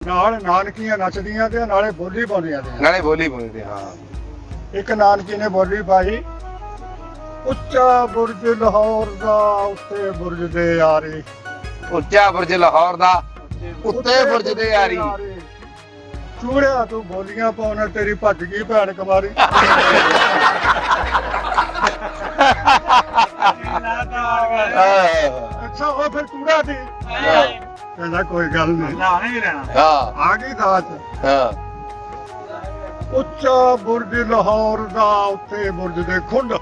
ਨਾਲ ਨਾਨਕੀਆਂ ਨੱਚਦੀਆਂ ਤੇ ਨਾਲੇ ਬੋਲੀ ਪਾਉਂਦੀਆਂ ਤੇ ਨਾਲੇ ਬੋਲੀ ਪਾਉਂਦੇ। ਹਾਂ, ਇੱਕ ਨਾਨਕੀ ਨੇ ਬੋਲੀ ਪਾਈ, ਉੱਚਾ ਬੁਰਜ ਲਾਹੌਰ ਦਾ ਉੱਤੇ ਬੁਰਜ ਦੇ ਯਾਰੀ, ਉੱਚਾ ਬੁਰਜ ਲਾਹੌਰ ਦਾ ਉੱਤੇ ਬੁਰਜ ਦੇ ਯਾਰੀ। ਚੂੜਿਆ ਤੂੰ ਬੋਲੀਆਂ ਪਾਉਣਾ, ਤੇਰੀ ਭੱਜ ਗਈ ਭੈਣ ਕੁਮਾਰੀ। ਅੱਛਾ ਉਹ ਫਿਰ ਚੂੜਾ ਸੀ, ਕਹਿੰਦਾ ਕੋਈ ਗੱਲ ਨਹੀਂ, ਆ ਗਈ ਦਾਤ। ਉੱਚਾ ਬੁਰਜ ਲਾਹੌਰ ਦਾ ਉੱਤੇ ਬੁਰਜ ਦੇ ਖੁੰਡ,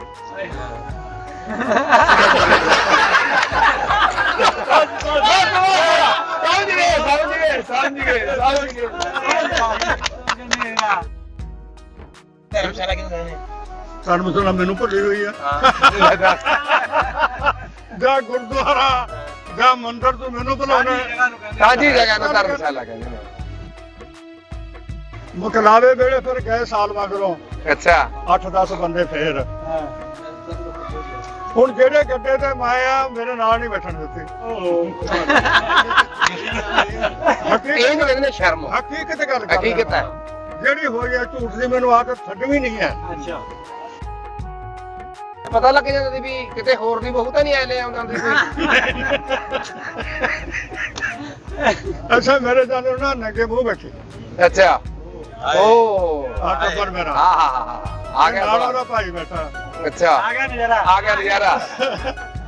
ਸਮਝ ਗਏ। ਧਰਮਸ਼ਾਲਾ ਮੈਨੂੰ ਭੁੱਲੀ ਹੋਈ ਆ, ਜਾਂ ਗੁਰਦੁਆਰਾ ਜਾਂ ਮੰਦਿਰ ਤੋਂ ਮੈਨੂੰ ਬੁਲਾਉਣਾ। ਸਾਂਝੀ ਜਗ੍ਹਾ ਨੂੰ ਧਰਮਸ਼ਾਲਾ ਕਹਿੰਦੇ ਨੇ। ਮੁਕਲਾਵੇ ਵੇਲੇ ਫਿਰ ਗਏ ਸਾਲ ਮਗਰੋਂ ਅੱਛਾ 8-10 ਬੰਦੇ ਫੇਰ। ਹੁਣ ਜਿਹੜੇ ਗੱਡੇ ਤੇ ਮੈਂ ਆ ਮੇਰੇ ਨਾਲ ਨਹੀਂ ਬੈਠਣ ਦਿੱਤੇ। ਇਹ ਨਹੀਂ ਕਹਿੰਦੇ ਸ਼ਰਮ, ਹਕੀਕਤ ਗੱਲ ਕਰ, ਹਕੀਕਤ ਹੈ ਜਿਹੜੀ ਹੋਈ ਹੈ। ਝੂਠ ਦੀ ਮੈਨੂੰ ਆਦਤ ਛੱਡਵੀਂ ਨਹੀਂ ਹੈ। ਅੱਛਾ ਪਤਾ ਲੱਗ ਜਾਂਦਾ ਸੀ ਵੀ ਕਿਤੇ ਹੋਰ ਦੀ ਬਹੂ ਤਾਂ ਨਹੀਂ ਲੈ ਆਉਂਦਾ ਹੁੰਦੀ ਕੋਈ। ਅੱਛਾ ਮੇਰੇ ਜਾਨੇ ਨਾ ਨੰਗੇ ਮੂੰਹ ਬੈਠੇ। ਅੱਛਾ ਓ ਆ ਟੱਬਰ ਮੇਰਾ, ਆ ਗਿਆ ਨਾਲ ਉਹਦਾ ਭਾਈ ਬੈਠਾ। ਅੱਛਾ ਆ ਗਿਆ ਨਜ਼ਾਰਾ, ਆ ਗਿਆ ਨਜ਼ਾਰਾ।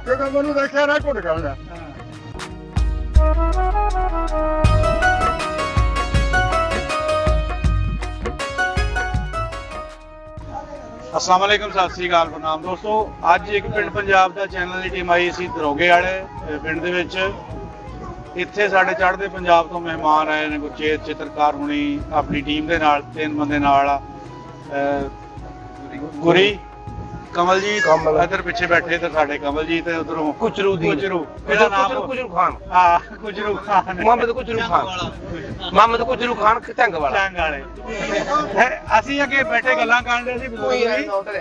ਕਿਉਂਕਿ ਮੈਨੂੰ ਦੇਖਿਆ ਨਾ ਘੁੱਟ ਕਰਦਾ। अस्सलाम वालेकुम, सत श्री अकाल, प्रणाम दोस्तों। ਅੱਜ ਇੱਕ ਪਿੰਡ ਪੰਜਾਬ ਦਾ ਚੈਨਲ ਦੀ ਟੀਮ ਆਈ ਸੀ ਦਰੋਗੇ ਵਾਲੇ ਪਿੰਡ ਦੇ ਵਿੱਚ। ਇੱਥੇ ਸਾਡੇ ਚੜ੍ਹਦੇ ਪੰਜਾਬ ਤੋਂ ਮਹਿਮਾਨ ਆਏ ਨੇ, ਗੁਰਚੇਤ ਚਿੱਤਰਕਾਰ ਹੁਣੀ ਆਪਣੀ ਟੀਮ ਦੇ ਨਾਲ 3 ਬੰਦੇ ਨਾਲ। ਗੁਰੀ, ਕਮਲਜੀਤ ਇੱਧਰ ਪਿੱਛੇ ਬੈਠੇ ਤੇ ਸਾਡੇ ਕਮਲਜੀਤ ਤੇ ਉਧਰੋਂ ਕੁਚਰੂ ਦੀ ਇਹਦਾ ਨਾਮ ਕੁਚਰੂ ਖਾਨ। ਹਾਂ ਕੁਚਰੂ ਖਾਨ, ਮੁਹੰਮਦ ਕੁਚਰੂ ਖਾਨ, ਮੁਹੰਮਦ ਕੁਚਰੂ ਖਾਨ ਢੰਗ ਵਾਲਾ। ਟੰਗ ਵਾਲੇ। ਅਸੀਂ ਅੱਗੇ ਬੈਠੇ ਗੱਲਾਂ ਕਰਦੇ ਸੀ ਕੋਈ ਬਜ਼ੁਰਗ ਜੀ,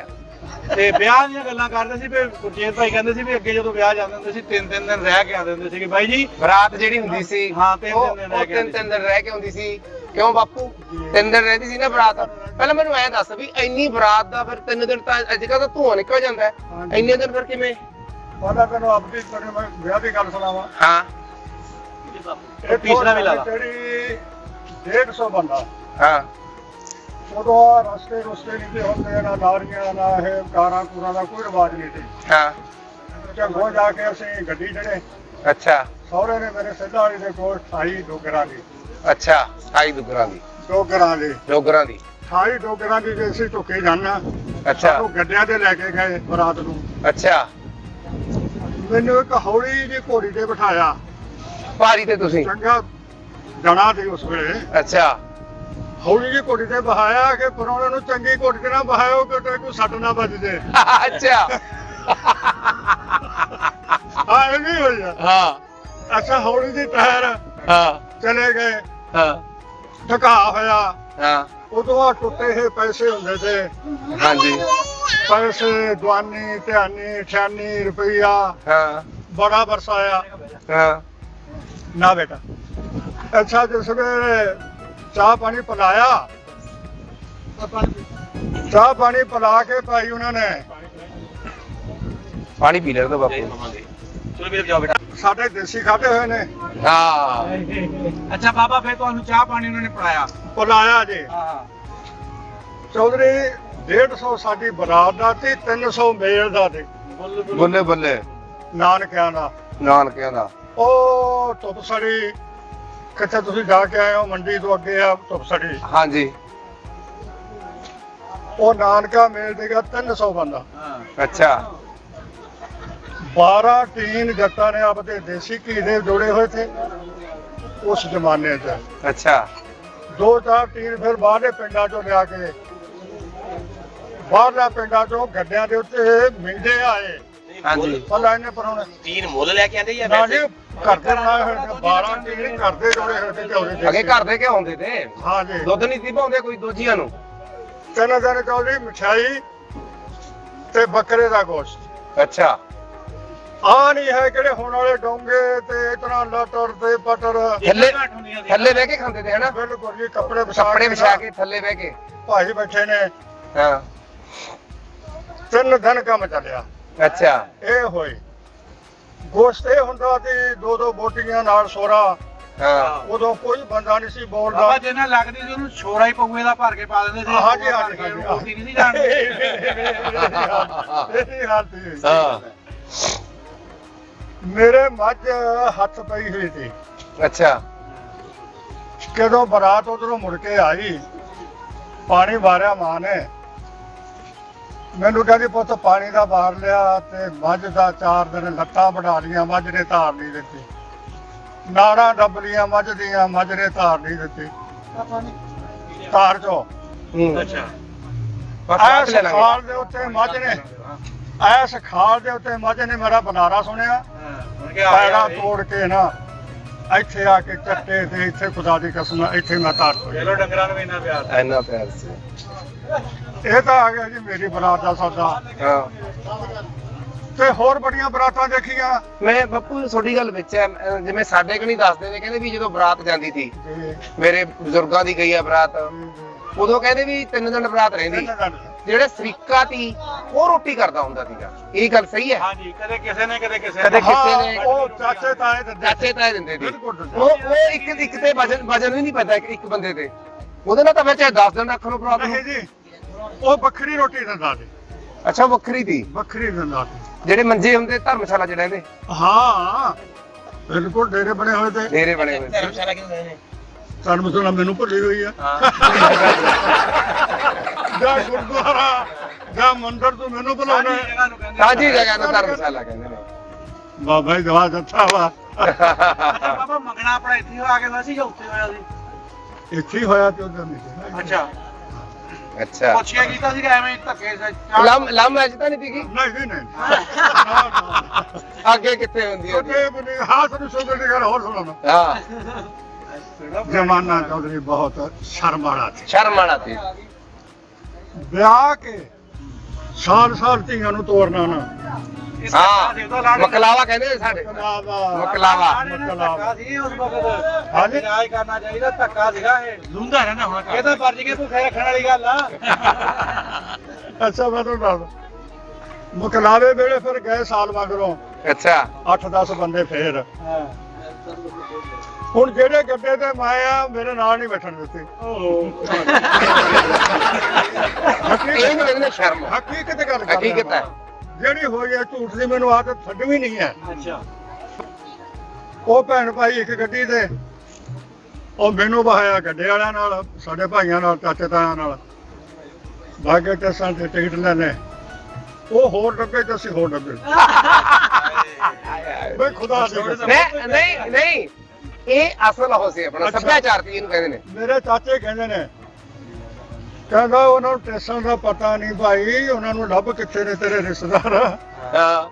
ਤੇ ਵਿਆਹ ਦੀਆਂ ਗੱਲਾਂ ਕਰਦੇ ਸੀ ਵੀ ਗੁਰਜੀਤ ਭਾਈ ਕਹਿੰਦੇ ਸੀ ਵੀ ਅੱਗੇ ਜਦੋਂ ਵਿਆਹ ਜਾਂਦੇ ਹੁੰਦੇ ਸੀ 3-3 ਦਿਨ ਰਹਿ ਕੇ ਆਉਂਦੇ ਹੁੰਦੇ ਸੀ ਕਿ ਬਾਈ ਜੀ ਬਰਾਤ ਜਿਹੜੀ ਹੁੰਦੀ ਸੀ ਹਾਂ 3 ਦਿਨ ਰਹਿ ਕੇ 3 ਦਿਨ ਰਹਿ ਕੇ ਆਉਂਦੀ ਸੀ। ਕਿਉਂ ਬਾਪੂ 3 ਦਿਨ ਰਹਿੰਦੀ ਸੀ ਨਾ ਬਰਾਤ? ਪਹਿਲਾਂ ਮੈਨੂੰ ਐਂ ਦੱਸ ਵੀ ਇੰਨੀ ਬਰਾਤ ਦਾ ਫਿਰ 3 ਦਿਨ ਤਾਂ ਅੱਜ ਕੱਲ੍ਹ ਤਾਂ ਧੂਆਂ ਨਿਕਲ ਜਾਂਦਾ ਹੈ, ਇੰਨੇ ਦਿਨ ਫਿਰ ਕਿਵੇਂ? ਪਹਿਲਾਂ ਤੈਨੂੰ ਆਪਣੀ ਮੈਂ ਵਿਆਹ ਦੀ ਗੱਲ ਸੁਣਾਵਾਂ। ਹਾਂ ਇਹ ਤੀਸਰਾ ਵੀ ਲਾ ਲਾ। ਤੇਰੀ 150 ਬੰਦਾ। ਹਾਂ ਉਦੋਂ ਰਸਤੇ ਨਹੀਂ ਤੇ ਹੁੰਦੇ, ਨਾ ਲਾਰੀਆਂ ਨਾ ਇਹ ਕਾਰਾਂ ਕੂਰਾਂ ਦਾ ਕੋਈ ਰਿਵਾਜ ਨਹੀਂ ਸੀ। ਹਾਂ ਝੰਗੋਂ ਜਾ ਕੇ ਅਸੀਂ ਗੱਡੀ ਚੜੇ। ਅੱਛਾ ਸਹੁਰੇ ਨੇ ਮੇਰੇ ਸਿੱਧਾ ਵਾਲੀ ਦੇ ਕੋਲ 28 ਡੋਗਰਾਂ ਦੀ। ਅੱਛਾ 28 ਡੋਗਰਾਂ ਦੀ। ਡੋਗਰਾਂ ਦੀ 28 ਡੋਗਰਾਂ ਦੀ ਜੇ ਅਸੀਂ ਢੁੱਕੇ ਜਾਣਾ। ਅੱਛਾ ਉਹ ਗੱਡਿਆਂ ਤੇ ਲੈ ਕੇ ਗਏ ਬਰਾਤ ਨੂੰ। ਅੱਛਾ ਮੈਨੂੰ ਇੱਕ ਹੌਲੀ ਜਿਹੀ ਘੋੜੀ ਤੇ ਬਿਠਾਇਆ। ਭਾਰੀ ਤੇ ਤੁਸੀਂ? ਚੰਗਾ ਜਣਾ ਸੀ ਉਸ ਵੇਲੇ। ਅੱਛਾ ਹੌਲੀ ਜਿਹੀ ਘੋੜੀ ਤੇ ਬਹਾਇਆ ਕਿ ਪਰੌਣੇ ਨੂੰ ਚੰਗੀ ਘੋੜੀ ਤੇ ਨਾ ਬਹਾਇਓ ਕਿ ਕੋਈ ਸੱਟ ਨਾ ਵੱਜ ਜੇ। ਅੱਛਾ ਹਾਂ ਇਹ ਵੀ ਹੋਈ ਆ। ਹਾਂ ਅੱਛਾ ਹੌਲੀ ਜਿਹੀ ਟਾਇਰ ਹਾਂ ਚਲੇ ਗਏ। ਹਾਂ ਢਕਾ ਹੋਇਆ। ਹਾਂ ਉਦੋਂ ਆ ਟੁੱਟੇ ਹੋਏ ਪੈਸੇ ਹੁੰਦੇ ਸੀ। ਹਾਂਜੀ ਪੈਸੇ ਦਵਾਨੀ ਧਿਆਨੀ 98 ਰੁਪਈਆ ਹਾਂ ਬੜਾ ਵਰਸਾਇਆ। ਹਾਂ ਨਾ ਬੇਟਾ। ਅੱਛਾ ਜਿਸ ਵੇਲੇ ਚਾਹ ਪਾਣੀ ਪਿਲਾਇਆ, ਚਾਹ ਪਾਣੀ ਪਿਲਾ ਕੇ ਭਾਈ ਉਹਨਾਂ ਨੇ ਪਾਣੀ ਪੀ ਲੈਣ ਦੋ ਬਾਪੂ। ਚਲੋ ਵੀਰ ਜਾਓ ਬੇਟਾ। ਸਾਡੇ ਦੇਸੀ ਖਾਦੇ ਹੋਏ ਨੇ। ਹਾਂ ਅੱਛਾ ਬਾਬਾ ਫਿਰ ਤੁਹਾਨੂੰ ਚਾਹ ਪਾਣੀ ਉਹਨਾਂ ਨੇ ਪਿਲਾਇਆ? ਪਿਲਾਇਆ ਜੀ। ਹਾਂ ਚੌਧਰੀ 150 ਸਾਡੀ ਬਰਾਤ ਦਾ ਤੇ 300 ਮੇਲ ਦਾ ਤੇ ਬੱਲੇ ਬੱਲੇ ਨਾਨਕਿਆਂ ਦਾ। ਨਾਨਕਿਆਂ ਦਾ। ਉਹ ਧੁੱਪ ਸੜੀ ਕਿੱਥੇ ਤੁਸੀਂ ਜਾ ਕੇ ਆਏ ਹੋ? ਮੰਡੀ ਤੋਂ ਅੱਗੇ ਆ ਧੁੱਪ ਸੜੀ। ਹਾਂਜੀ ਉਹ ਨਾਨਕਾ ਮੇਲ ਦੇਗਾ 300 ਬੰਦਾ। ਅੱਛਾ 12 ਟੀਨ ਜੱਟਾਂ ਨੇ ਆਪਦੇ ਦੇਸੀ ਘੀ ਦੇ ਜੋੜੇ ਹੋਏ ਥੇ ਉਸ ਜ਼ਮਾਨੇ 'ਚ। ਅੱਛਾ 2-4 ਟੀਨ ਫਿਰ ਬਾਹਰਲੇ ਪਿੰਡਾਂ 'ਚੋਂ ਲਿਆ ਕੇ, ਬਾਹਰਲੇ ਪਿੰਡਾਂ 'ਚੋਂ ਗੱਡਿਆਂ ਦੇ ਉੱਤੇ ਮਿੰਦੇ ਆਏ। ਹਾਂਜੀ ਪੱਲਾ ਇਹਨੇ ਪਰੋਣੇ ਤੀਨ ਮੁੱਲ ਲੈ ਕੇ ਆਂਦੇ ਜਾਂ ਨਾ ਜੀ ਘਰ ਦੇ ਬਣਾਏ ਹੋਏ ਨੇ। 12 ਟੀਨ ਘਰ ਦੇ ਜੋੜੇ ਹੋਏ ਤੇ ਝੋਲੇ ਦੇ। ਅੱਗੇ ਘਰ ਦੇ ਕਿਉਂ ਹੁੰਦੇ ਤੇ? ਹਾਂ ਜੀ। ਦੁੱਧ ਨਹੀਂ ਸੀ ਪਾਉਂਦੇ ਕੋਈ ਦੋਜੀਆਂ ਨੂੰ? 3 ਦਿਨ ਚੌਧਰੀ ਮਠਿਆਈ ਤੇ ਬੱਕਰੇ ਦਾ ਗੋਸ਼ਤ। ਅੱਛਾ ਆ ਨਹੀਂ ਹੈ ਕਿਹੜੇ ਹੁਣ ਵਾਲੇ ਡੋਂਗੇ ਤੇ ਇਤਨਾ ਲਟਰ ਤੇ ਪਟਰ। ਥੱਲੇ ਘੱਟ ਹੁੰਦੀਆਂ ਸੀ। ਥੱਲੇ ਬਹਿ ਕੇ ਖਾਂਦੇ ਤੇ ਹਨਾ, ਬਿਲਕੁਲ ਜੀ, ਕੱਪੜੇ ਕੱਪੜੇ ਵਿਛਾ ਕੇ ਥੱਲੇ ਬਹਿ ਕੇ। ਭਾਈ ਬੈਠੇ ਨੇ, ਹਾਂ 3 ਦਿਨ ਕੰਮ ਚੱਲਿਆ। ਅੱਛਾ ਇਹ ਹੋਏ ਗੋਸ਼ਤ ਇਹ ਹੁੰਦਾ ਸੀ 2-2 ਬੋਟੀਆਂ ਨਾਲ ਸੋਰਾ। ਹਾਂ ਉਦੋਂ ਕੋਈ ਬੰਦਾ ਨਹੀਂ ਸੀ ਬੋਲਦਾ। ਬਾਬਾ ਜਿੰਨਾ ਲੱਗਦੀ ਸੀ ਉਹਨੂੰ ਛੋਰਾ ਹੀ ਪਊਏ ਦਾ ਭਰ ਕੇ ਪਾ ਦਿੰਦੇ ਸੀ। ਹਾਂਜੀ, ਹਾਂਜੀ, ਹਾਂਜੀ। ਰੋਟੀ ਨਹੀਂ ਸੀ ਜਾਣਦੇ। ਇਹੀ ਹਾਲ ਸੀ। ਹਾਂ ਮੇਰੇ ਮੱਝ ਹੱਥ ਪਈ ਹੋਈ ਸੀ। ਅੱਛਾ ਜਦੋਂ ਬਰਾਤ ਉਧਰੋਂ ਮੁੜ ਕੇ ਆਈ, ਪਾਣੀ ਵਾਰਿਆ ਮਾਂ ਨੇ। ਮੈਨੂੰ ਕਹਿੰਦੀ ਪੁੱਤ ਪਾਣੀ ਦਾ ਵਾਰ ਲਿਆ, ਤੇ ਮੱਝ ਦਾ 4 ਦਿਨ ਲੱਤਾਂ ਵਢਾ ਲੀਆਂ, ਮੱਝ ਨੇ ਧਾਰ ਨਹੀਂ ਦਿੱਤੀ। ਨਾੜਾਂ ਡੱਬ ਲੀਆਂ ਮੱਝ ਦੀਆਂ, ਮੱਝ ਨੇ ਧਾਰ ਨਹੀਂ ਦਿੱਤੀ। ਧਾਰ ਚੋਂ ਅੱਛਾ ਐਸ ਖਾਲ ਦੇ ਉੱਤੇ ਮੱਝ ਨੇ, ਐਸ ਖਾਲ ਦੇ ਉੱਤੇ ਮੱਝ ਨੇ ਮੇਰਾ ਬੁਲਾਰਾ ਸੁਣਿਆ। ਹੁਣ ਕੀ ਆ ਪੈਰਾਂ ਤੋੜ ਕੇ ਨਾ ਇੱਥੇ ਆ ਕੇ ਚੱਟੇ ਤੇ ਇੱਥੇ ਖੁਦਾ ਦੀ ਕਸਮ ਇੱਥੇ ਮੈਂ ਧਾਰ ਹੋਈ। ਚਲੋ ਡੰਗਰਾਂ ਨੂੰ ਵੀ ਇੰਨਾ ਪਿਆਰ ਸੀ। ਇੰਨਾ ਪਿਆਰ ਸੀ। ਇਹ ਤਾਂ ਆ ਗਿਆ ਜੀ ਮੇਰੀ ਬਰਾਤ ਦਾ ਸੌਦਾ। ਹਾਂ ਤੇ ਹੋਰ ਬੜੀਆਂ ਬਰਾਤਾਂ ਦੇਖੀਆਂ ਮੈਂ ਬੱਪੂ ਤੁਹਾਡੀ ਗੱਲ ਵਿੱਚ ਹੈ, ਜਿਵੇਂ ਸਾਡੇ ਕਣੀ ਦੱਸਦੇ ਨੇ, ਕਹਿੰਦੇ ਵੀ ਜਦੋਂ ਬਰਾਤ ਜਾਂਦੀ ਸੀ, ਜੀ। ਮੇਰੇ ਬਜ਼ੁਰਗਾਂ ਦੀ ਗਈ ਆ ਬਰਾਤ, ਉਦੋਂ ਕਹਿੰਦੇ ਵੀ 3 ਦਿਨ ਬਰਾਤ ਰਹਿੰਦੀ। ਜਿਹੜੇ ਸਰੀਕਾ ਸੀ ਉਹ ਰੋਟੀ ਕਰਦਾ ਹੁੰਦਾ ਸੀਗਾ, ਇਹ ਗੱਲ ਸਹੀ ਹੈ? ਹਾਂਜੀ, ਕਦੇ ਕਿਸੇ ਨੇ ਕਦੇ ਕਿਸੇ ਕਦੇ ਨੇ। ਕਿਸੇ ਨੇ। ਉਹ ਚਾਚੇ ਤਾਏ ਦਿੰਦੇ। ਚਾਚੇ ਤਾਏ ਦਿੰਦੇ ਸੀ। ਬਿਲਕੁਲ ਦਿੰਦੇ। ਉਹ ਇੱਕ ਤੇ ਵਜਨ ਵੀ ਨਹੀਂ ਪੈਂਦਾ ਇੱਕ ਬੰਦੇ ਤੇ, ਉਹਦੇ ਨਾਲ ਤਾਂ ਫਿਰ ਚਾਹੇ 10 ਦਿਨ ਰੱਖ ਲਓ ਬਰਾਤ ਨੂੰ। ਨਹੀਂ ਜੀ, ਉਹ ਵੱਖਰੀ ਰੋਟੀ ਦਿੰਦਾ ਸੀ, ਅੱਛਾ ਵੱਖਰੀ ਸੀ। ਵੱਖਰੀ ਦਿੰਦਾ ਸੀ। ਜਿਹੜੇ ਮੰਜੇ ਹੁੰਦੇ ਧਰਮਸ਼ਾਲਾ ਚ ਰਹਿੰਦੇ, ਹਾਂ ਬਿਲਕੁਲ ਡੇਰੇ ਬਣੇ ਹੋਏ ਤੇ। ਡੇਰੇ ਬਣੇ ਹੋਏ। ਧਰਮਸ਼ਾਲਾ ਕਿਉਂ ਕਹਿੰਦੇ ਨੇ? ਧਰਮਸ਼ਾਲਾ ਮੈਨੂੰ ਭੁੱਲੀ ਹੋਈ ਆ। ਜਾਂ ਗੁਰਦੁਆਰਾ ਜਾਂ ਮੰਦਿਰ ਤੋਂ ਮੈਨੂੰ ਬੁਲਾਉਣਾ। ਸਾਂਝੀ ਜਗ੍ਹਾ ਨੂੰ ਧਰਮਸ਼ਾਲਾ ਕਹਿੰਦੇ ਨੇ। ਬਾਬਾ ਜੀ ਦਵਾ ਦਿੱਤਾ ਵਾ। ਅੱਛਾ ਬਾਬਾ, ਮੰਗਣਾ ਆਪਣਾ ਇੱਥੇ ਹੀ ਆ ਕੇ ਸੀ ਜਾਂ ਉੱਥੇ ਹੋਇਆ ਸੀ? ਇੱਥੇ ਹੀ ਹੋਇਆ ਤੇ ਉਧਰ ਨਹੀਂ। ਅੱਛਾ, ਅੱਛਾ ਪੁੱਛਿਆ ਕੀਤਾ ਸੀ ਕਿ ਐਵੇਂ ਧੱਕੇ ਲੰਮ ਮੈਚ ਤਾਂ ਨਹੀਂ ਸੀਗੀ ਨਹੀਂ ਨਹੀਂ। ਅੱਗੇ ਕਿੱਥੇ ਹੁੰਦੀ ਹੈ? ਉਹਦੇ ਬਨੇ ਹਾਥ ਨੂੰ ਸੁਣਨ ਦੀ ਗੱਲ ਹੋਰ ਸੁਣਾਉਣਾ। ਹਾਂ ਜਮਾਨਾ ਚੌਧਰੀ ਬਹੁਤ ਸ਼ਰਮ ਵਾਲਾ ਸੀ। ਸ਼ਰਮ ਵਾਲਾ ਸੀ। ਵਿਆਹ ਕੇ ਸਾਲ ਧੀਆਂ ਨੂੰ ਤੋਰਨਾ ਨਾ। ਹਾਂ ਮਕਲਾਵਾ ਕਹਿੰਦੇ ਨੇ ਸਾਡੇ। ਮਕਲਾਵਾ। ਧੱਕਾ ਸੀ ਉਸ ਵਕਤ। ਹਾਂਜੀ। ਰਾਜ ਕਰਨਾ ਚਾਹੀਦਾ, ਧੱਕਾ ਸੀਗਾ ਇਹ। ਲੁੰਦਾ ਰਹਿੰਦਾ ਹੁਣ। ਇਹ ਤਾਂ ਪਰਜ ਕੇ ਭੁੱਖੇ ਰੱਖਣ ਵਾਲੀ ਗੱਲ ਆ। ਅੱਛਾ ਮੈਂ ਤੁਹਾਨੂੰ ਦੱਸ, ਮੁਕਲਾਵੇ ਵੇਲੇ ਫਿਰ ਗਏ ਸਾਲ ਮਗਰੋਂ ਅੱਛਾ 8-10 ਬੰਦੇ ਫੇਰ। ਹੁਣ ਜਿਹੜੇ ਗੱਡੇ ਤੇ ਮੈਂ ਆ, ਮੇਰੇ ਨਾਲ ਨਹੀਂ ਬੈਠਣ ਦਿੱਤੇ। ਇਹ ਨਹੀਂ ਕਹਿੰਦੇ ਸ਼ਰਮ, ਹਕੀਕਤ ਗੱਲ ਕਰ ਹਕੀਕਤ ਹੈ। ਜਿਹੜੀ ਹੋਈ ਹੈ ਝੂਠ ਦੀ ਮੈਨੂੰ ਆਦਤ ਛੱਡਵੀ ਨਹੀਂ ਹੈ। ਅੱਛਾ, ਉਹ ਭੈਣ ਭਾਈ ਇੱਕ ਗੱਡੀ ਤੇ, ਉਹ ਮੈਨੂੰ ਬਹਾਇਆ ਗੱਡੇ ਵਾਲਿਆਂ ਨਾਲ, ਸਾਡੇ ਭਾਈਆਂ ਨਾਲ, ਚਾਚੇ ਤਾਇਆਂ ਨਾਲ। ਬਾਗੇ ਟੈਸਾਂ ਤੇ ਟਿਕਟ ਲੈਣੇ, ਉਹ ਹੋਰ ਡੱਬੇ ਤੇ ਅਸੀਂ ਹੋਰ ਡੱਬੇ। ਬਈ ਖੁਦਾ ਦੀ ਕਸਮ। ਨਹੀਂ ਨਹੀਂ ਇਹ ਅਸਲ ਹੋ ਸੀ ਆਪਣਾ ਸੱਭਿਆਚਾਰ ਦੀ ਇਹਨੂੰ ਕਹਿੰਦੇ ਨੇ। ਮੇਰੇ ਚਾਚੇ ਕਹਿੰਦੇ ਨੇ, ਕਹਿੰਦਾ ਉਹਨਾਂ ਨੂੰ ਟੈਸਾਂ ਦਾ ਪਤਾ ਨਹੀਂ ਭਾਈ, ਉਹਨਾਂ ਨੂੰ ਲੱਭ ਕਿੱਥੇ ਨੇ ਤੇਰੇ ਰਿਸ਼ਤੇਦਾਰ। ਹਾਂ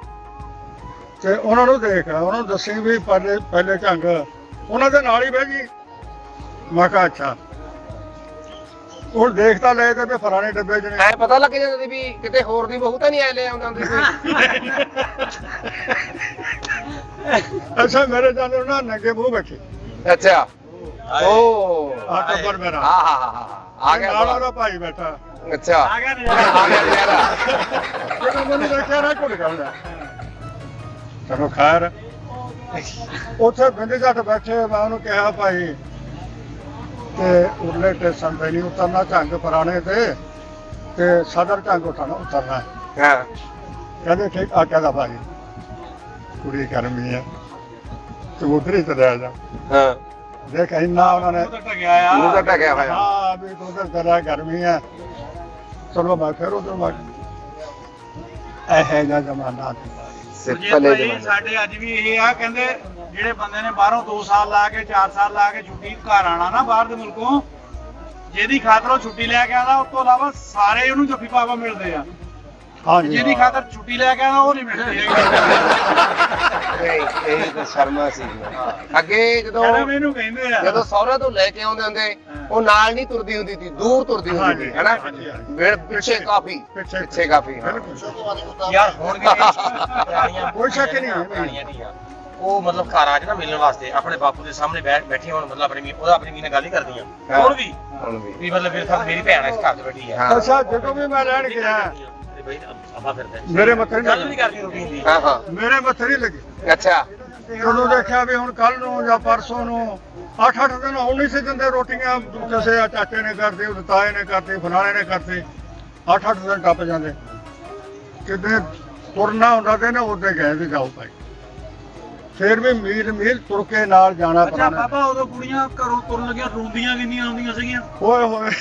ਤੇ ਉਹਨਾਂ ਨੂੰ ਦੇਖ, ਉਹਨਾਂ ਨੂੰ ਦੱਸੀ ਵੀ ਪਹਿਲੇ ਝੰਗ ਉਹਨਾਂ ਦੇ ਨਾਲ ਹੀ ਬਹਿ ਗਈ। ਮੈਂ ਕਿਹਾ ਅੱਛਾ। ਹੁਣ ਦੇਖ ਤਾਂ ਲਏ ਤੇ ਫਲਾਣੇ ਡੱਬੇ ਚ ਨੇ। ਐ ਪਤਾ ਲੱਗ ਜਾਂਦਾ ਸੀ ਵੀ ਕਿਤੇ ਹੋਰ ਦੀ ਬਹੂ ਤਾਂ ਨਹੀਂ ਐ ਲੈ ਆਉਂਦਾ ਹੁੰਦੀ ਕੋਈ। ਅੱਛਾ ਮੇਰੇ ਜਾਂਦੇ ਉਹਨਾਂ ਨੰਗੇ ਮੂੰਹ ਬੈਠੇ। ਅੱਛਾ ਓ ਆ ਟੱਬਰ ਮੇਰਾ ਹਾਂ ਹਾਂ ਹਾਂ ਆ ਗਿਆ ਨਾਲ ਉਹਦਾ ਭਾਈ ਬੈਠਾ। ਅੱਛਾ ਆ ਗਿਆ ਆ ਗਿਆ ਨਜ਼ਾਰਾ। ਜਦੋਂ ਮੈਨੂੰ ਦੇਖਿਆ ਨਾ ਘੁੱਟ ਗਿਆ। ਚਲੋ ਖੈਰ, ਉੱਥੇ ਬਿੰਦੇ ਜੱਟ ਬੈਠੇ, ਮੈਂ ਉਹਨੂੰ ਕਿਹਾ ਭਾਈ ਤੇ ਉਰਲੇ ਸਟੇਸ਼ਨ ਤੇ ਨਹੀਂ ਉਤਰਨਾ, ਝੰਗ ਪੁਰਾਣੇ ਤੇ ਸਦਰ ਝੰਗ ਉਤਰਨਾ। ਹਾਂ ਕਹਿੰਦੇ ਠੀਕ ਆ। ਕਹਿੰਦਾ ਭਾਈ ਕੁੜੀ ਗਰਮੀ ਹੈ, ਤੂੰ ਉਧਰ ਹੀ ਚਲਿਆ ਜਾ। ਹਾਂ ਦੇਖ ਇੰਨਾ ਉਹਨਾਂ ਨੇ ਮੂੰਹ ਤਾਂ ਢਕਿਆ ਹੋਇਆ। ਹਾਂ ਵੀ ਤੂੰ ਉਧਰ ਚਲਿਆ, ਗਰਮੀ ਹੈ। ਚਲੋ ਮੈਂ ਫਿਰ ਉਧਰ ਵਗ। ਇਹ ਜਿਹਾ ਜ਼ਮਾਨਾ ਸਿੱਪਲੇ ਜਮਾਨੇ। ਸਾਡੇ ਅੱਜ ਵੀ ਇਹ ਆ, ਕਹਿੰਦੇ ਜਿਹੜੇ ਬੰਦੇ ਨੇ ਬਾਹਰੋਂ 2 ਸਾਲ ਲਾ ਕੇ 4 ਸਾਲ ਲਾ ਕੇ ਛੁੱਟੀ ਘਰ ਆਣਾ ਨਾ ਬਾਹਰ ਦੇ ਮੁਲਕੋਂ, ਜਿਹਦੀ ਖਾਤਰ ਉਹ ਛੁੱਟੀ ਲੈ ਕੇ ਆਉਂਦਾ, ਉਸ ਤੋਂ ਇਲਾਵਾ ਸਾਰੇ ਉਹਨੂੰ ਜੱਫੀ ਪਾਵਾ ਮਿਲਦੇ ਆ। ਹਾਂਜੀ ਜਿਹਦੀ ਖਾਤਰ ਛੁੱਟੀ ਲੈ ਕੇ ਆਣਾ ਉਹ ਨਹੀਂ ਮਿਲਦੀ ਹੈਗੀ। ਨਹੀਂ ਇਹ ਤਾਂ ਸ਼ਰਮਾ ਸੀ ਅੱਗੇ ਜਦੋਂ ਕਹਿੰਦਾ ਮੈਨੂੰ ਕਹਿੰਦੇ ਆ ਜਦੋਂ ਸਹੁਰਾ ਤੋਂ ਲੈ ਕੇ ਆਉਂਦੇ ਹੁੰਦੇ ਉਹ ਨਾਲ ਨਹੀਂ ਤੁਰਦੀ ਹੁੰਦੀ ਸੀ ਦੂਰ ਤੁਰਦੀ ਹੁੰਦੀ ਸੀ ਹਾਂਜੀ, ਹੈਨਾ ਹਾਂਜੀ, ਹਾਂਜੀ। ਪਿੱਛੇ ਕਾਫੀ ਪਿੱਛੇ- ਪਿੱਛੇ ਕਾਫੀ ਹਾਂ ਯਾਰ ਹੁਣ ਵੀ ਪੁਰਾਣੀਆਂ ਕੋਈ ਸ਼ੱਕ ਨਹੀਂ ਹੈ। ਪੁਰਾਣੀਆਂ ਦੀਆਂ ਉਹ ਮਤਲਬ ਘਰ ਆ ਕੇ ਨਾ ਮਿਲਣ ਵਾਸਤੇ ਆਪਣੇ ਬਾਪੂ ਦੇ ਸਾਹਮਣੇ ਬੈਠੇ ਹੋਣ ਮਤਲਬ ਆਪਣੀ ਉਹਦਾ ਆਪਣੀ ਮੀਨਾ ਗੱਲ ਹੀ ਕਰਦੀਆਂ ਹਾਂ। ਹੁਣ ਵੀ ਹੁਣ ਵੀ ਵੀ ਮਤਲਬ ਮੇਰੀ ਭੈਣ ਇਸ ਘਰ 'ਚ ਬੈਠੀ ਹੈ ਹਾਂ ਅੱਛਾ ਜਦੋਂ ਵੀ ਮੈਂ ਲੈਣ ਗਿਆ ਤੇ ਬਈ ਆਪਾਂ ਫਿਰਦੇ ਮੇਰੇ ਮੱਥੇ ਗੱਲ ਨਹੀਂ ਨਹੀਂ ਕਰਦੀ ਰੂਟੀਨ ਦੀ ਹਾਂ ਹਾਂ ਮੇਰੇ ਮੱਥੇ ਨਹੀਂ ਲੱਗੀ। ਅੱਛਾ ਜਦੋਂ ਦੇਖਿਆ ਵੀ ਹੁਣ ਕੱਲ ਨੂੰ ਜਾਂ ਪਰਸੋਂ ਨੂੰ 8-8 ਦਿਨ ਆਉਣ ਨਹੀਂ ਸੀ ਦਿੰਦੇ ਰੋਟੀਆਂ ਕਿਸੇ ਚਾਚੇ ਨੇ ਕਰਦੀ ਉਹ ਤਾਏ ਨੇ ਕਰਦੀ ਫਲਾਣੇ ਨੇ ਕਰਦੀ 8-8 ਦਿਨ ਟੱਪ ਜਾਂਦੇ ਕਿਤੇ ਤੁਰਨਾ ਹੁੰਦਾ ਤੇ ਨਾ ਉੱਤੇ ਗਏ ਵੀ ਜਾਓ ਭਾਈ ਫਿਰ ਵੀ ਮੀਲ ਤੁਰ ਕੇ ਨਾਲ ਜਾਣਾ ਅੱਛਾ ਪੈਣਾ ਬਾਬਾ ਉਦੋਂ ਕੁੜੀਆਂ ਘਰੋਂ ਤੁਰਨ ਲੱਗੀਆਂ ਰੋਂਦੀਆਂ ਕਿੰਨੀਆਂ ਆਉਂਦੀਆਂ ਸੀਗੀਆਂ ਹੋਏ ਹੋਏ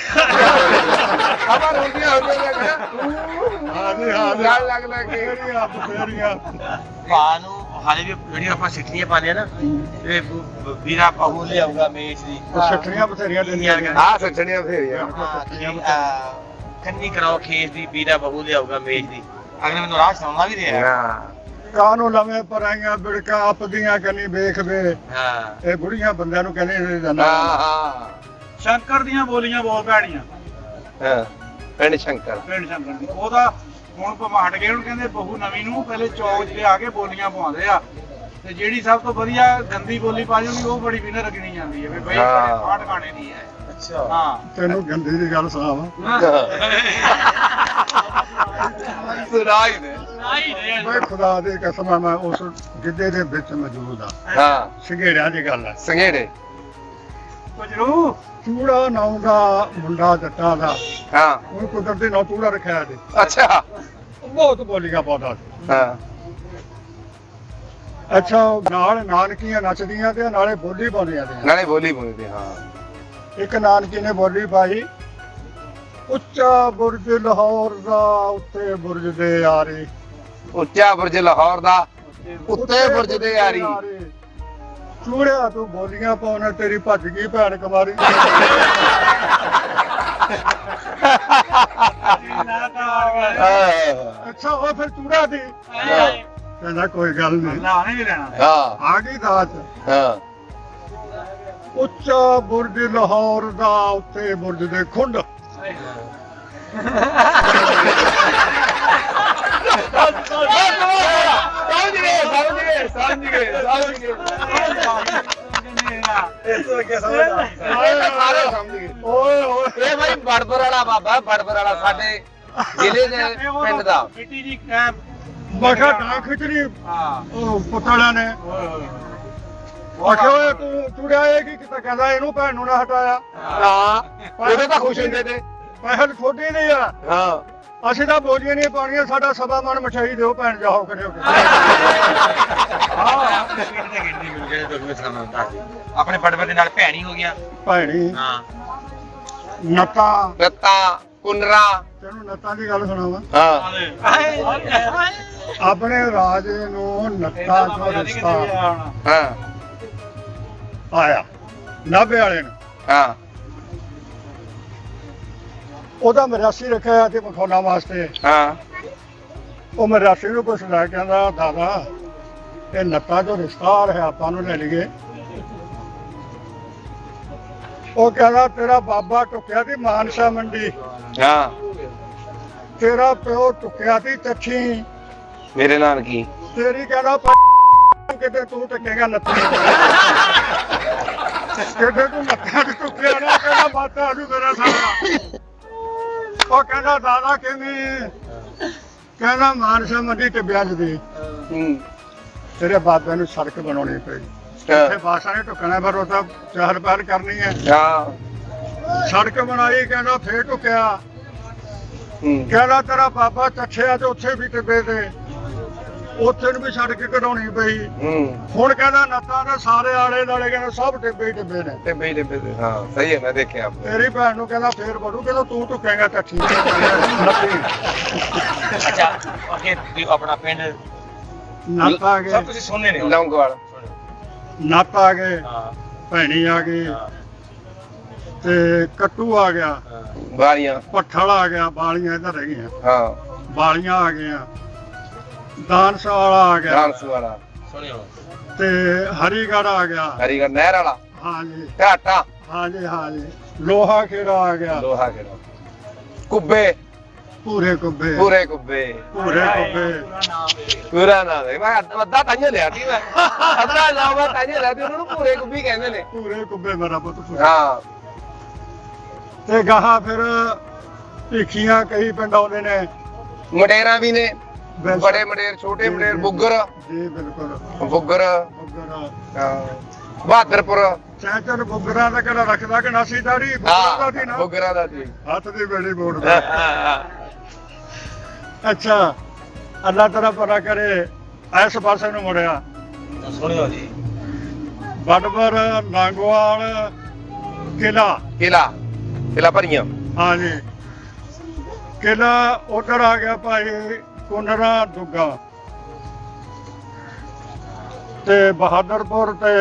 ਆਵਾ ਰੋਂਦੀਆਂ ਹੁੰਦੀਆਂ ਹਾਂਜੀ ਹਾਂ ਗੱਲ ਲੱਗ ਲੱਗ ਕੇ ਫੇਰੀਆਂ ਭਾ ਨੂੰ ਹਾਲੇ ਵੀ ਜਿਹੜੀ ਆਪਾਂ ਸਿੱਠਣੀਆਂ ਪਾਉਂਦੇ ਆ ਨਾ ਤੇ ਵੀਰਾ ਪਾਹੂ ਲਿਆਊਗਾ ਮੇਚ ਦੀ ਛੱਟੀਆਂ ਬਥੇਰੀਆਂ ਦਿੰਦੀਆਂ ਨੇ ਆ ਸੱਜਣੀਆਂ ਫੇਰੀਆਂ ਕੰਨੀ ਕਰਾਓ ਖੇਤ ਦੀ ਵੀਰਾ ਬਹੂ ਲਿਆਊਗਾ ਮੇਚ ਦੀ ਅਗਲੇ ਮੈਨੂੰ ਰਾਹ ਸੁਣਾਉਣਾ ਵੀ ਰਿਹਾ ਹਾਂ ਕਾਨੂੰ ਲਵੇਂ ਪਰਾਈਆਂ ਬਿੜਕਾਂ ਆਪਦੀਆਂ ਕੰਨੀ ਵੇਖ ਵੇ ਹਾਂ ਇਹ ਬੁੜੀਆਂ ਬੰਦਿਆਂ ਨੂੰ ਕਹਿੰਦੇ ਨੇ ਜਾਂਦਾ ਹਾਂ ਹਾਂ ਸ਼ੰਕਰ ਦੀਆਂ ਬੋਲੀਆਂ ਬਹੁਤ ਭੈੜੀਆਂ ਹਾਂ ਪਿੰਡ ਸ਼ੰਕਰ ਪਿੰਡ ਸ਼ੰਕਰ ਦੀ ਉਹਦਾ ਹੁਣ ਪਵਾੜ ਗਏ ਹੁਣ ਕਹਿੰਦੇ ਬਹੂ ਨਵੀਂ ਨੂੰ ਪਹਿਲੇ ਚੌਕ 'ਤੇ ਆ ਕੇ ਬੋਲੀਆਂ ਪਵਾਉਂਦੇ ਆ ਤੇ ਜਿਹੜੀ ਸਭ ਤੋਂ ਵਧੀਆ ਗੰਦੀ ਬੋਲੀ ਪਾ ਜੂਗੀ ਉਹ ਬੜੀ ਵਿਨਰ ਗਿਣੀ ਜਾਂਦੀ ਹੈ ਵੀ ਬਈ ਹਾਂ। ਪਾਠ ਗਾਣੇ ਦੀ ਹੈ ਅੱਛਾ ਹਾਂ ਤੈਨੂੰ ਗੰਦੀ ਦੀ ਗੱਲ ਸੁਣਾਵਾਂ ਸੁਣਾਈ ਦੇ ਮੈਂ ਖੁਦਾ ਦੀ ਕਸਮ ਆ, ਮੈਂ ਉਸ ਗਿੱਧੇ ਦੇ ਵਿੱਚ ਮੌਜੂਦ ਆ ਹਾਂ ਸੰਘੇੜਿਆਂ ਦੀ ਗੱਲ ਹੈ ਸੰਘੇੜੇ ਕੁਜਰੂ ਚੂੜਾ ਨਾਮ ਦਾ ਮੁੰਡਾ ਜੱਟਾਂ ਦਾ ਹਾਂ ਉਹਨੂੰ ਕੁਦਰਤੀ ਨਾਂ ਚੂੜਾ ਰੱਖਿਆ ਸੀ ਅੱਛਾ ਉਹ ਬਹੁਤ ਬੋਲੀਆਂ ਪਾਉਂਦਾ ਸੀ ਹਾਂ ਅੱਛਾ ਉਹ ਨਾਲ ਨਾਨਕੀਆਂ ਨੱਚਦੀਆਂ ਤੇ ਨਾਲੇ ਬੋਲੀ ਪਾਉਂਦੀਆਂ ਸੀ ਨਾਲੇ ਬੋਲੀ ਬੋਲਦੇ ਹਾਂ ਇੱਕ ਨਾਨਕੀ ਨੇ ਬੋਲੀ ਪਾਈ ਉੱਚਾ ਬੁਰਜ ਲਾਹੌਰ ਦਾ ਉੱਤੇ ਬੁਰਜ ਦੇ ਯਾਰੀ ਉੱਚਾ ਬੁਰਜ ਲਾਹੌਰ ਦਾ ਉੱਤੇ ਬੁਰਜ ਦੇ ਯਾਰੀ ਚੂੜਿਆ ਤੂੰ ਬੋਲੀਆਂ ਪਾਉਣਾ ਤੇਰੀ ਭੱਜ ਗਈ ਭੈਣ ਕੁਮਾਰੀ ਅੱਛਾ ਉਹ ਫਿਰ ਚੂੜਾ ਦੀ ਕਹਿੰਦਾ ਕੋਈ ਗੱਲ ਨਹੀਂ ਨਾ ਨਹੀਂ ਲੈਣਾ ਹਾਂ ਆ ਗਈ ਦਾਤ ਹਾਂ ਉੱਚਾ ਬੁਰਜ ਲਾਹੌਰ ਦਾ ਉੱਤੇ ਬੁਰਜ ਦੇ ਖੁੰਡ ਸਮਝ ਗਏ ਸਾਰੇ ਸਮਝ ਗਏ ਓਏ ਓਏ ਇਹ ਭਾਈ ਬੜਬਰ ਵਾਲਾ ਬਾਬਾ ਬੜਬਰ ਵਾਲਾ ਸਾਡੇ ਜ਼ਿਲ੍ਹੇ ਦੇ ਪਿੰਡ ਦਾ ਮਿੱਟੀ ਦੀ ਕੈਪ ਬਖਾ ਡਾਂ ਖਿਚੜੀ ਹਾਂ ਉਹ ਪੁੱਤੜਾਂ ਨੇ ਓਏ ਹੋਏ ਆਖਿਆ ਓਏ ਤੂੰ ਚੂੜਿਆ ਇਹ ਕੀ ਕੀਤਾ ਕਹਿੰਦਾ ਇਹਨੂੰ ਭੈਣ ਨੂੰ ਨਾ ਹਟਾਇਆ ਹਾਂ ਉਹਦੇ ਤਾਂ ਖੁਸ਼ ਹੁੰਦੇ ਤੇ ਪਹਿਲ ਥੋੜੀ ਨਹੀਂ ਆ ਹਾਂ ਅਸੀਂ ਤਾਂ ਬੋਲੀਆਂ ਨਹੀਂ ਪਾਉਣੀਆਂ ਸਾਡਾ ਸਵਾ ਮਨ ਮਠਾਈ ਦਿਓ ਭੈਣ ਜਾਓ ਕਰਿਓ ਆਪਣੇ ਬੜਬੜ ਦੇ ਨਾਲ ਭੈਣੀ ਹੋ ਗਿਆ ਭੈਣੀ ਹਾਂ ਨੱਤਾਂ ਰੱਤਾ ਕੁੰਨਰਾ ਤੈਨੂੰ ਨੱਤਾਂ ਦੀ ਗੱਲ ਸੁਣਾਵਾਂ ਹਾਂ ਆਪਣੇ ਰਾਜੇ ਨੂੰ ਨੱਤਾਂ ਤੋਂ ਰਿਸ਼ਤਾ ਹਾਂ ਆਇਆ ਨਾਭੇ ਵਾਲੇ ਨੂੰ ਹਾਂ ਉਹਦਾ ਮਰਾਸੀ ਰੱਖਿਆ ਤੇ ਮਖੌਲਾਂ ਵਾਸਤੇ ਹਾਂ ਉਹ ਮਰਾਸੀ ਨੂੰ ਕੁਛ ਲੈ ਕੇ ਆਂਦਾ ਦਾਦਾ ਇਹ ਨੱਤਾਂ ਤੋਂ ਰਿਸ਼ਤਾ ਆ ਰਿਹਾ ਆਪਾਂ ਨੂੰ ਲੈ ਲਈਏ ਉਹ ਕਹਿੰਦਾ ਤੇਰਾ ਬਾਬਾ ਟੁੱਕਿਆ ਸੀ ਮਾਨਸਾ ਮੰਡੀ ਹਾਂ ਤੇਰਾ ਪਿਓ ਟੁੱਕਿਆ ਸੀ ਚੱਛੀ ਮੇਰੇ ਨਾਲ ਕੀ ਤੇਰੀ ਕਹਿੰਦਾ ਕਿਤੇ ਤੂੰ ਟੱਕੇਗਾ ਨੱਤਾਂ ਕਿਤੇ ਤੂੰ ਨੱਤਾਂ ਤੇ ਟੁੱਕਿਆ ਨਾ ਕਹਿੰਦਾ ਬਾਤਾ ਆਜੂ ਮੇਰਾ ਸਾਰਾ ਉਹ ਕਹਿੰਦਾ ਦਾਦਾ ਕਿਵੇਂ ਕਹਿੰਦਾ ਮਾਨਸਾ ਮੰਡੀ ਤੇ ਵਿਆਜ ਦੇ ਹੂੰ ਤੇਰੇ ਬਾਬੇ ਨੂੰ ਸੜਕ ਬਣਾਉਣੀ ਪਈ ਇੱਥੇ ਬਾਸਾਂ ਨੇ ਟੁੱਕਣਾ ਪਰ ਉਹ ਤਾਂ ਚਹਿਲ ਪਹਿਲ ਕਰਨੀ ਹੈ ਹਾਂ ਸੜਕ ਬਣਾਈ ਕਹਿੰਦਾ ਫੇਰ ਟੁੱਕਿਆ ਹੂੰ ਕਹਿੰਦਾ ਤੇਰਾ ਬਾਬਾ ਚੱਛਿਆ ਤੇ ਉੱਥੇ ਵੀ ਟਿੱਬੇ ਤੇ ਉੱਥੇ ਨੂੰ ਵੀ ਸੜਕ ਕਢਾਉਣੀ ਪਈ ਹੂੰ ਹੁਣ ਕਹਿੰਦਾ ਨੱਤਾਂ ਦੇ ਸਾਰੇ ਆਲੇ ਦੁਆਲੇ ਕਹਿੰਦਾ ਸਭ ਟਿੱਬੇ ਹੀ ਟਿੱਬੇ ਨੇ ਤੇ ਬਈ ਹਾਂ ਸਹੀ ਹੈ ਮੈਂ ਦੇਖਿਆ ਤੇਰੀ ਭੈਣ ਨੂੰ ਕਹਿੰਦਾ ਫੇਰ ਬੜੂ ਕਹਿੰਦਾ ਤੂੰ ਟੁੱਕੇਗਾ ਕੱਠੀ ਨੱਤੀ ਅੱਛਾ ਅੱਗੇ ਵੀ ਆਪਣਾ ਪਿੰਡ ਨੱਤ ਆ ਸਭ ਗਏ ਤੁਸੀਂ ਸੁਣਨੇ ਨੇ ਲੌਂਗਵਾਲ ਨੱਤ ਆ ਗਏ ਹਾਂ ਭੈਣੀ ਆ ਗਈ ਹਾਂ ਤੇ ਕੱਟੂ ਆ ਗਿਆ ਬਾਰੀਆਂ ਪੱਠਲ ਆ ਗਿਆ ਬਾਲੀਆਂ ਇੱਧਰ ਰਹਿ ਗਈਆਂ ਹਾਂ ਬਾਲੀਆਂ ਆ ਗਈਆਂ, ਦਾਨਸ ਵਾਲਾ ਆ ਗਿਆ ਡਾਂਸ ਵਾਲਾ ਸੁਣਿਓ ਤੇ ਹਰੀਗੜ੍ਹ ਆ ਗਿਆ। ਹਰੀਗੜ੍ਹ ਨਹਿਰ ਵਾਲਾ ਹਾਂਜੀ ਘਾਟਾ ਹਾਂਜੀ ਹਾਂਜੀ, ਲੋਹਾ ਖੇੜਾ ਆ ਗਿਆ, ਲੋਹਾ ਕਿਹੜਾ ਕੁੱਬੇ ਪੂਰੇ ਕੁੱਬੇ ਪੂਰੇ ਕੁੱਬੇ ਪੂਰੇ ਕੁੱਬੇ। ਪੂਰਾ ਨਾ ਦੇ ਮੈਂ ਅੱਧਾ ਤਾਂਹੀਓ ਲਿਆ ਸੀ ਮੈਂ ਅੱਧਾ ਲਾਵਾ ਤਾਂਹੀਓ ਲਿਆ ਸੀ ਉਹਨਾਂ ਨੂੰ ਪੂਰੇ ਕੁੱਬੀ ਕਹਿੰਦੇ ਨੇ ਪੂਰੇ ਕੁੱਬੇ ਮੇਰਾ ਪੁੱਤ ਪੂਰੇ। ਹਾਂ ਤੇ ਗਾਹਾਂ ਫਿਰ ਭੀਖੀਆਂ ਕਈ ਪਿੰਡ ਆਉਂਦੇ ਨੇ, ਮਡੇਰਾਂ ਵੀ ਨੇ, ਵੈਸੇ- ਬੜੇ ਮਡੇਰ ਛੋਟੇ ਮਡੇਰ ਬੁੱਗਰ ਜੀ ਬਿਲਕੁਲ ਬੁੱਗਰ ਬੁੱਗਰ। ਬਹਾਦਰਪੁਰ ਚਾਚਰ ਬੁੱਗਰਾਂ ਦਾ ਕਿਹੜਾ ਰੱਖਦਾ ਕਿ ਨਾਸੀ ਦਾੜੀ ਬੁੱਗਰਾਂ ਦੀ ਨਾ ਬੁੱਗਰਾਂ ਦਾ ਜੀ ਹੱਥ ਦੀ ਬੇੜੀ ਬੋੜਦਾ। ਅੱਛਾ ਅੱਲਾ ਤੇਰਾ ਭਲਾ ਕਰੇ। ਇਸ ਪਾਸੇ ਨੂੰ ਮੁੜਿਆ ਸੁਣਿਓ ਜੀ ਬਡਬਰ ਨਾਂਗਵਾਲ ਕਿਲਾ। ਕਿਲਾ ਭਰੀਆਂ ਹਾਂਜੀ ਕਿਲਾ ਉਧਰ ਆ ਗਿਆ ਭਾਈ ਕੁੰਡਰਾ ਦੁੱਗਾ ਤੇ ਬਹਾਦਰਪੁਰ ਤੇ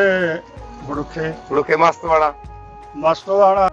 ਬੜੁਖੇ ਲੁਕੇ ਮਸਤ ਵਾਲਾ ਮਸਤਵਾੜਾ।